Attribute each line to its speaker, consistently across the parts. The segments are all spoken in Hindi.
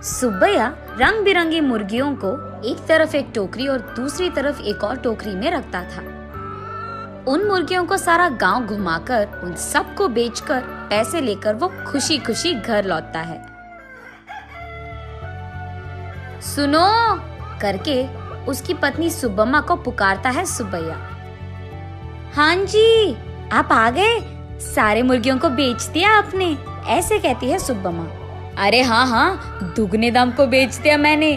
Speaker 1: सुब्बैया रंग बिरंगी मुर्गियों को एक तरफ एक टोकरी और दूसरी तरफ एक और टोकरी में रखता था। उन मुर्गियों को सारा गांव घुमाकर उन सबको बेचकर पैसे लेकर वो खुशी खुशी घर लौटता है। सुनो करके उसकी पत्नी सुब्बम्मा को पुकारता है सुब्बैया। हाँ जी, आप आ गए, सारे मुर्गियों को बेच दिया आपने, ऐसे कहती है सुब्बम्मा। अरे हाँ हाँ, दुगने दाम को बेच दिया मैंने,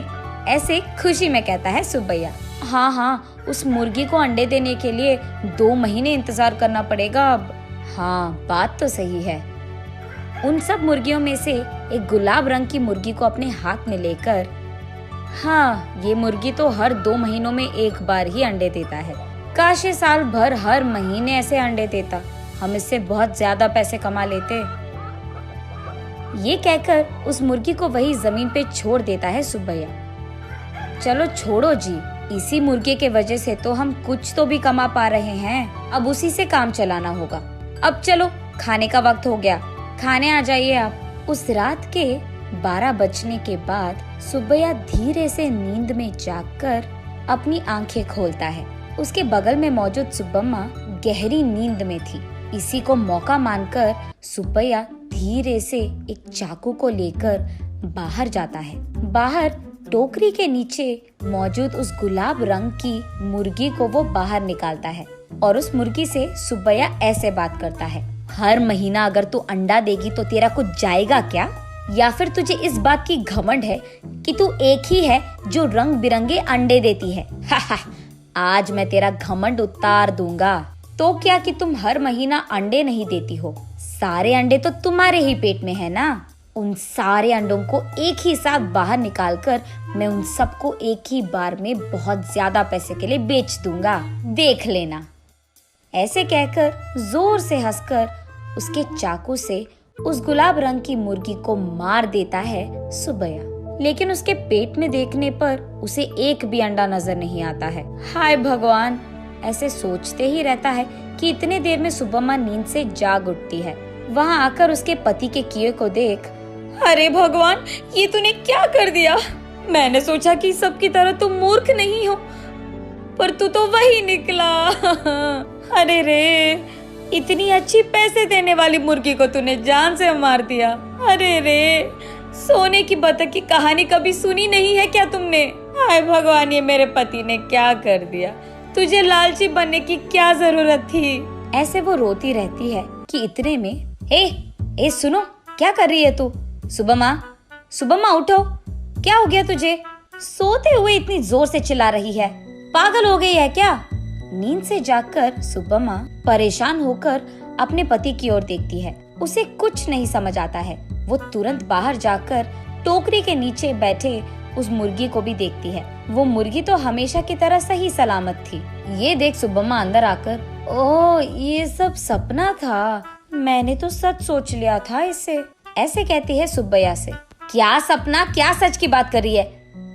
Speaker 1: ऐसे खुशी में कहता है सुब्बैया। हाँ हाँ, उस मुर्गी को अंडे देने के लिए 2 महीने इंतजार करना पड़ेगा अब। हाँ, बात तो सही है। उन सब मुर्गियों में से एक गुलाब रंग की मुर्गी को अपने हाथ में लेकर, हाँ, ये मुर्गी तो हर 2 महीनों में एक बार ही अंडे देता है। काश ये साल भर हर महीने ऐसे अंडे देता, हम इससे बहुत ज्यादा पैसे कमा लेते। ये कहकर उस मुर्गी को वही जमीन पे छोड़ देता है सुब्बैया। चलो छोड़ो जी, इसी मुर्गे के वजह से तो हम कुछ तो भी कमा पा रहे हैं, अब उसी से काम चलाना होगा। अब चलो, खाने का वक्त हो गया, खाने आ जाइए आप। उस रात के 12 बजने के बाद सुब्बैया धीरे से नींद में जागकर अपनी आंखें खोलता है। उसके बगल में मौजूद सुब्बम्मा गहरी नींद में थी। इसी को मौका मानकर सुब्बैया धीरे से एक चाकू को लेकर बाहर जाता है। बाहर टोकरी के नीचे मौजूद उस गुलाब रंग की मुर्गी को वो बाहर निकालता है और उस मुर्गी से सुब्बैया ऐसे बात करता है। हर महीना अगर तू अंडा देगी तो तेरा कुछ जाएगा क्या? या फिर तुझे इस बात की घमंड है कि तू एक ही है जो रंग बिरंगे अंडे देती है? आज मैं तेरा घमंड उतार दूंगा। तो क्या कि तुम हर महीना अंडे नहीं देती हो, सारे अंडे तो तुम्हारे ही पेट में है ना। उन सारे अंडों को एक ही साथ बाहर निकालकर मैं उन सबको एक ही बार में बहुत ज्यादा पैसे के लिए बेच दूंगा, देख लेना। ऐसे कहकर जोर से हंसकर उसके चाकू से उस गुलाब रंग की मुर्गी को मार देता है सुब्बैया। लेकिन उसके पेट में देखने पर उसे एक भी अंडा नजर नहीं आता है। हाय भगवान, ऐसे सोचते ही रहता है कि इतने देर में सुब्बम्मा नींद से जाग उठती है। वहाँ आकर उसके पति के किए को देख, अरे भगवान, ये तूने क्या कर दिया? मैंने सोचा कि सबकी तरह तुम मूर्ख नहीं हो, पर तू तो वही निकला। अरे रे, इतनी अच्छी पैसे देने वाली मुर्गी को तूने जान से मार दिया। अरे रे, सोने की बतख की कहानी कभी सुनी नहीं है क्या तुमने? हाय भगवान, ये मेरे पति ने क्या कर दिया? तुझे लालची बनने की क्या जरूरत थी? ऐसे वो रोती रहती है कि इतने में ए सुनो, क्या कर रही है तू? सुब्बम्मा, सुब्बम्मा उठो, क्या हो गया तुझे? सोते हुए इतनी जोर से चिल्ला रही है, पागल हो गई है क्या? नींद से जागकर सुब्बम्मा परेशान होकर अपने पति की ओर देखती है। उसे कुछ नहीं समझ आता है। वो तुरंत बाहर जाकर टोकरी के नीचे बैठे उस मुर्गी को भी देखती है। वो मुर्गी तो हमेशा की तरह सही सलामत थी। ये देख सुब्बम्मा अंदर आकर, ओह, ये सब सपना था, मैंने तो सच सोच लिया था इसे, ऐसे कहती है सुब्बैया से। क्या सपना, क्या सच की बात कर रही है?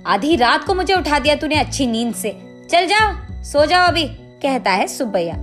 Speaker 1: आधी रात को मुझे उठा दिया तूने अच्छी नींद से। चल जाओ, सो जाओ अभी, कहता है सुब्बैया।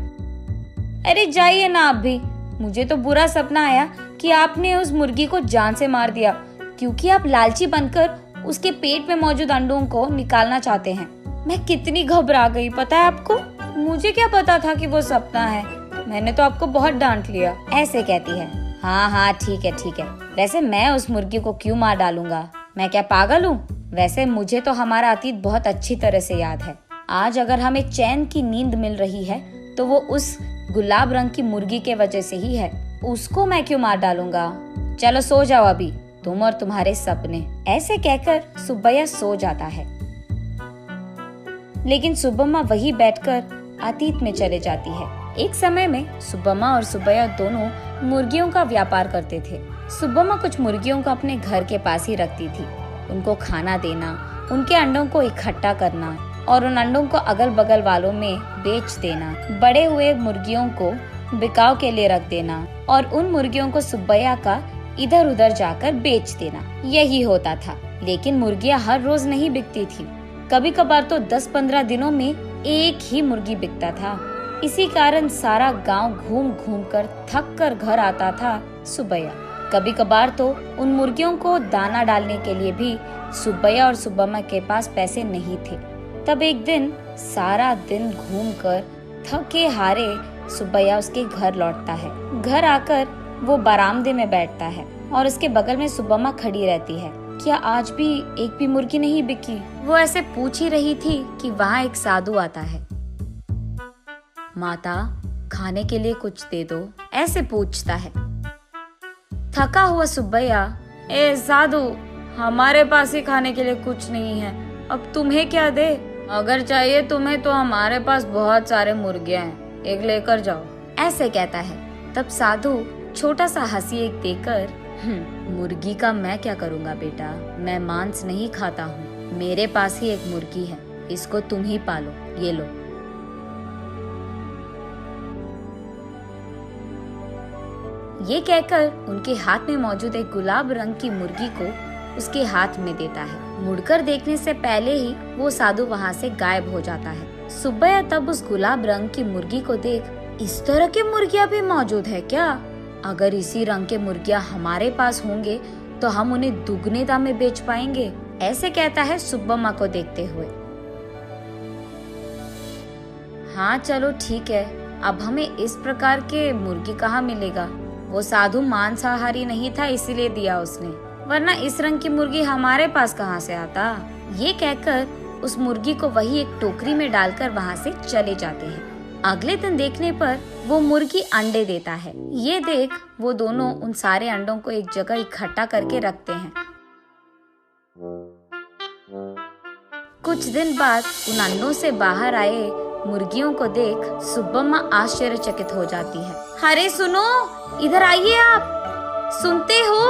Speaker 1: अरे जाइए ना आप भी, मुझे तो बुरा सपना आया कि आपने उस मुर्गी को जान से मार दिया, क्योंकि आप लालची बनकर उसके पेट में मौजूद अंडों को निकालना चाहते हैं। मैं कितनी घबरा गई पता है आपको? मुझे क्या पता था कि वो सपना है, मैंने तो आपको बहुत डांट लिया, ऐसे कहती है। हाँ हाँ, ठीक है ठीक है, वैसे मैं उस मुर्गी को क्यों मार डालूंगा, मैं क्या पागल हूँ? वैसे मुझे तो हमारा अतीत बहुत अच्छी तरह से याद है। आज अगर हमें चैन की नींद मिल रही है तो वो उस गुलाब रंग की मुर्गी के वजह से ही है, उसको मैं क्यों मार डालूंगा? चलो सो जाओ अभी, तुम और तुम्हारे सपने। ऐसे कहकर सुब्बैया सो जाता है। लेकिन सुब्बम्मा वही बैठकर अतीत में चले जाती है। एक समय में सुब्बम्मा और सुब्बैया दोनों मुर्गियों का व्यापार करते थे। सुब्बम्मा कुछ मुर्गियों को अपने घर के पास ही रखती थी। उनको खाना देना, उनके अंडों को इकट्ठा करना और उन अंडों को अगल बगल वालों में बेच देना, बड़े हुए मुर्गियों को बिकाव के लिए रख देना और उन मुर्गियों को सुब्बैया का इधर उधर जाकर बेच देना, यही होता था। लेकिन मुर्गियां हर रोज नहीं बिकती थी, कभी कभार तो 10-15 दिनों में एक ही मुर्गी बिकता था। इसी कारण सारा गांव घूम घूम कर थक कर घर आता था सुब्बैया। कभी कभार तो उन मुर्गियों को दाना डालने के लिए भी सुब्बैया और सुब्बम्मा के पास पैसे नहीं थे। तब एक दिन सारा दिन घूमकर थके हारे सुब्बैया उसके घर लौटता है। घर आकर वो बरामदे में बैठता है और उसके बगल में सुब्बम्मा खड़ी रहती है। क्या आज भी एक भी मुर्गी नहीं बिकी? वो ऐसे पूछ ही रही थी कि वहाँ एक साधु आता है। माता, खाने के लिए कुछ दे दो, ऐसे पूछता है। थका हुआ सुब्बैया, ए साधु, हमारे पास ही खाने के लिए कुछ नहीं है, अब तुम्हें क्या दे? अगर चाहिए तुम्हें तो हमारे पास बहुत सारे मुर्गियां हैं, एक लेकर जाओ, ऐसे कहता है। तब साधु छोटा सा हंसी एक देकर, मुर्गी का मैं क्या करूँगा बेटा, मैं मांस नहीं खाता हूँ, मेरे पास ही एक मुर्गी है, इसको तुम ही पालो, ये लो। ये कहकर उनके हाथ में मौजूद एक गुलाब रंग की मुर्गी को उसके हाथ में देता है। मुड़कर देखने से पहले ही वो साधु वहाँ से गायब हो जाता है। सुब्बैया तब उस गुलाब रंग की मुर्गी को देख, इस तरह की मुर्गियाँ भी मौजूद है क्या? अगर इसी रंग के मुर्गियाँ हमारे पास होंगे तो हम उन्हें दुगने दाम में बेच पाएंगे, ऐसे कहता है सुब्बम्मा को देखते हुए। हाँ चलो ठीक है, अब हमें इस प्रकार के मुर्गी कहाँ मिलेगा? वो साधु मांसाहारी नहीं था इसीलिए दिया उसने, वरना इस रंग की मुर्गी हमारे पास कहाँ से आता? ये कहकर उस मुर्गी को वही एक टोकरी में डालकर वहाँ से चले जाते हैं। अगले दिन देखने पर वो मुर्गी अंडे देता है। ये देख वो दोनों उन सारे अंडों को एक जगह इकट्ठा करके रखते हैं। कुछ दिन बाद उन अंडों से बाहर आए मुर्गियों को देख सुब्बम्मा आश्चर्यचकित हो जाती है। अरे सुनो, इधर आइए आप, सुनते हो?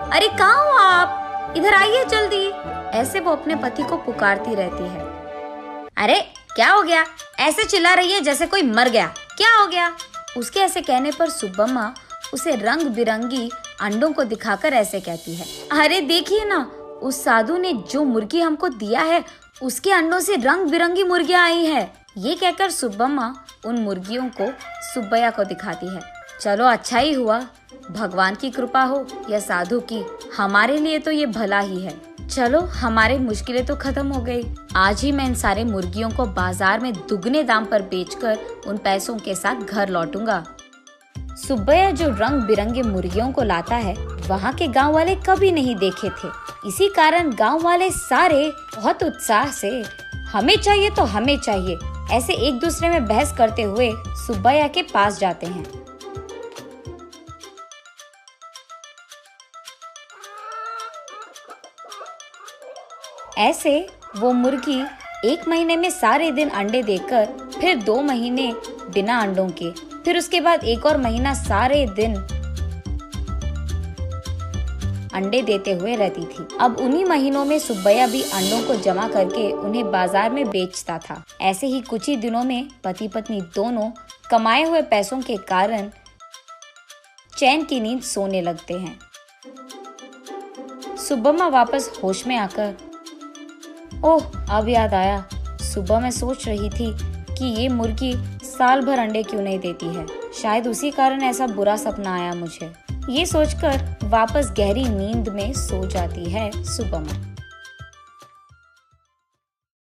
Speaker 1: अरे कहाँ हो आप? इधर आइए जल्दी। ऐसे वो अपने पति को पुकारती रहती है। अरे क्या हो गया? ऐसे चिल्ला रही है जैसे कोई मर गया, क्या हो गया? उसके ऐसे कहने पर सुब्बम्मा उसे रंग बिरंगी अंडों को दिखाकर ऐसे कहती है, अरे देखिए ना, उस साधु ने जो मुर्गी हमको दिया है उसके अंडों से रंग बिरंगी मुर्गियाँ आई है। ये कहकर सुब्बम्मा उन मुर्गियों को सुब्बैया को दिखाती है। चलो अच्छा ही हुआ, भगवान की कृपा हो या साधु की, हमारे लिए तो ये भला ही है। चलो हमारी मुश्किलें तो खत्म हो गई। आज ही मैं इन सारे मुर्गियों को बाजार में दुगने दाम पर बेचकर उन पैसों के साथ घर लौटूंगा। सुब्बैया जो रंग बिरंगे मुर्गियों को लाता है वहाँ के गांव वाले कभी नहीं देखे थे। इसी कारण गांव वाले सारे बहुत उत्साह से हमें चाहिए तो हमें चाहिए ऐसे एक दूसरे में बहस करते हुए सुब्बैया के पास जाते हैं। ऐसे वो मुर्गी 1 महीने में सारे दिन अंडे देकर, फिर 2 महीने बिना अंडों के, फिर उसके बाद 1 और महीना सारे दिन अंडे देते हुए रहती थी। अब उन्हीं महीनों में सुब्बैया भी अंडों को जमा करके उन्हें बाजार में बेचता था। ऐसे ही कुछ ही दिनों में पति पत्नी दोनों कमाए हुए पैसों के कारण चैन की नींद सोने लगते हैं। सुब्बम्मा वापस होश में आकर, ओह अब याद आया, सुबह मैं सोच रही थी कि ये मुर्गी साल भर अंडे क्यों नहीं देती है, शायद उसी कारण ऐसा बुरा सपना आया मुझे। ये सोचकर वापस गहरी नींद में सो जाती है सुब्बम्मा।